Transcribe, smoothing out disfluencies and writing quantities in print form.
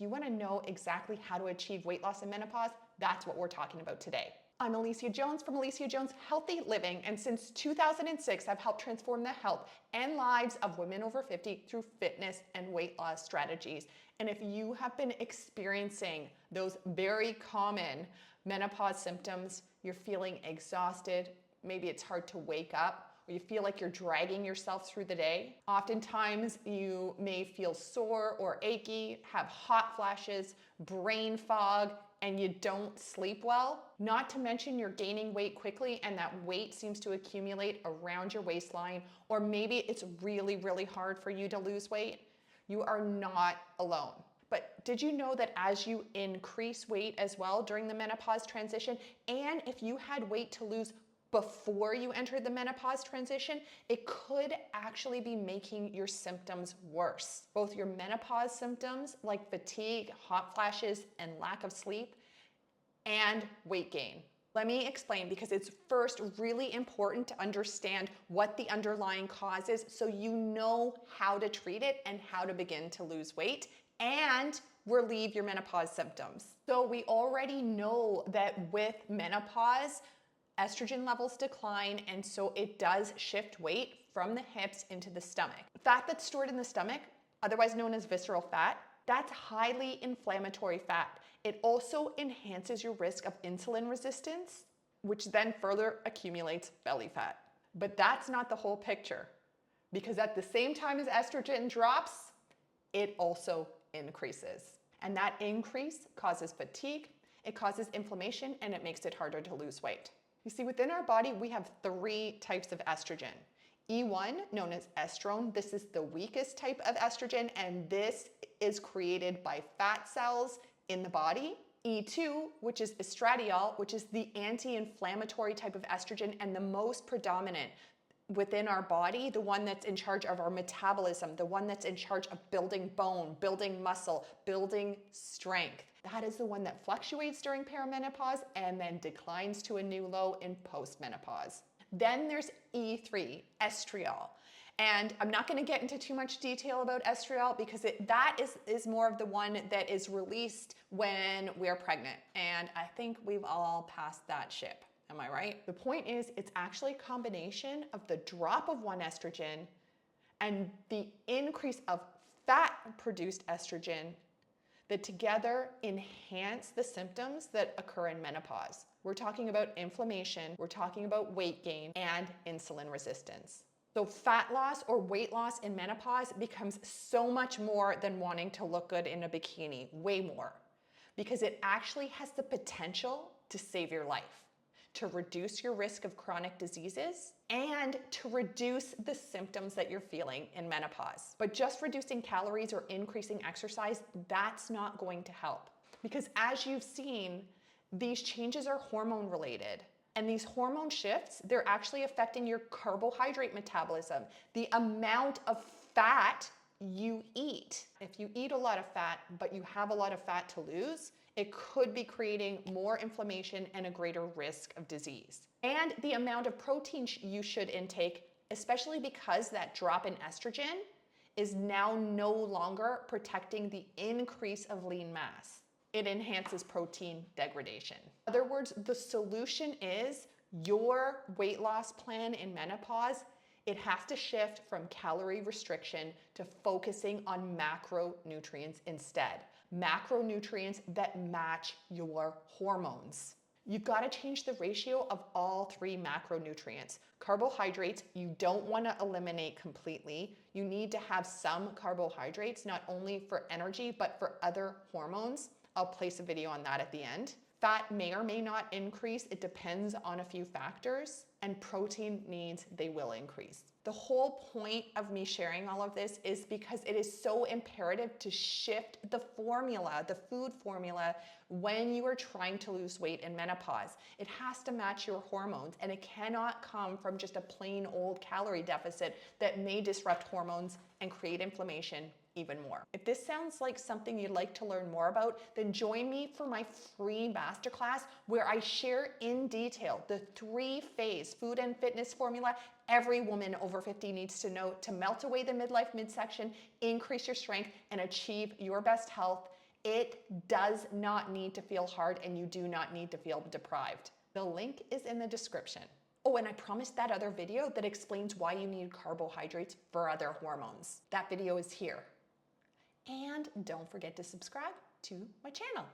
you want to know exactly how to achieve weight loss in menopause, that's what we're talking about today. I'm Alicia Jones from Alicia Jones Healthy Living, and since 2006, I've helped transform the health and lives of women over 50 through fitness and weight loss strategies. And if you have been experiencing those very common menopause symptoms, you're feeling exhausted, maybe it's hard to wake up, or you feel like you're dragging yourself through the day. Oftentimes you may feel sore or achy, have hot flashes, brain fog, and you don't sleep well. Not to mention you're gaining weight quickly and that weight seems to accumulate around your waistline, or maybe it's really, really hard for you to lose weight. You are not alone. But did you know that as you increase weight as well during the menopause transition, and if you had weight to lose before you entered the menopause transition, it could actually be making your symptoms worse. Both your menopause symptoms like fatigue, hot flashes, and lack of sleep, and weight gain. Let me explain, because it's first really important to understand what the underlying cause is so you know how to treat it and how to begin to lose weight and relieve your menopause symptoms. So we already know that with menopause, estrogen levels decline, and so it does shift weight from the hips into the stomach. Fat that's stored in the stomach, otherwise known as visceral fat, that's highly inflammatory fat. It also enhances your risk of insulin resistance, which then further accumulates belly fat. But that's not the whole picture, because at the same time as estrogen drops, it also increases. And that increase causes fatigue, it causes inflammation, and it makes it harder to lose weight. You see, within our body, we have 3 types of estrogen. E1, known as estrone, this is the weakest type of estrogen, and this is created by fat cells in the body. E2, which is estradiol, which is the anti-inflammatory type of estrogen and the most predominant within our body, the one that's in charge of our metabolism, the one that's in charge of building bone, building muscle, building strength. That is the one that fluctuates during perimenopause and then declines to a new low in postmenopause. Then there's E3, estriol. And I'm not going to get into too much detail about estriol because that is more of the one that is released when we're pregnant. And I think we've all passed that ship. Am I right? The point is, it's actually a combination of the drop of one estrogen and the increase of fat-produced estrogen that together enhance the symptoms that occur in menopause. We're talking about inflammation, we're talking about weight gain, and insulin resistance. So fat loss or weight loss in menopause becomes so much more than wanting to look good in a bikini, way more, because it actually has the potential to save your life, to reduce your risk of chronic diseases, and to reduce the symptoms that you're feeling in menopause. But just reducing calories or increasing exercise, that's not going to help. Because as you've seen, these changes are hormone related. And these hormone shifts, they're actually affecting your carbohydrate metabolism, the amount of fat you eat. If you eat a lot of fat, but you have a lot of fat to lose, it could be creating more inflammation and a greater risk of disease. And the amount of protein you should intake, especially because that drop in estrogen is now no longer protecting the increase of lean mass. It enhances protein degradation. In other words, the solution is your weight loss plan in menopause. It has to shift from calorie restriction to focusing on macronutrients instead. Macronutrients that match your hormones. You've got to change the ratio of all 3 macronutrients. Carbohydrates, you don't want to eliminate completely. You need to have some carbohydrates, not only for energy, but for other hormones. I'll place a video on that at the end. Fat may or may not increase. It depends on a few factors. And protein needs, they will increase. The whole point of me sharing all of this is because it is so imperative to shift the formula, the food formula, when you are trying to lose weight in menopause. It has to match your hormones, and it cannot come from just a plain old calorie deficit that may disrupt hormones and create inflammation even more. If this sounds like something you'd like to learn more about, then join me for my free masterclass where I share in detail the 3-phase food and fitness formula every woman over 50 needs to know to melt away the midlife midsection, increase your strength, and achieve your best health It does not need to feel hard, and you do not need to feel deprived. The link is in the description. Oh, and I promised that other video that explains why you need carbohydrates for other hormones. That video is here. And don't forget to subscribe to my channel.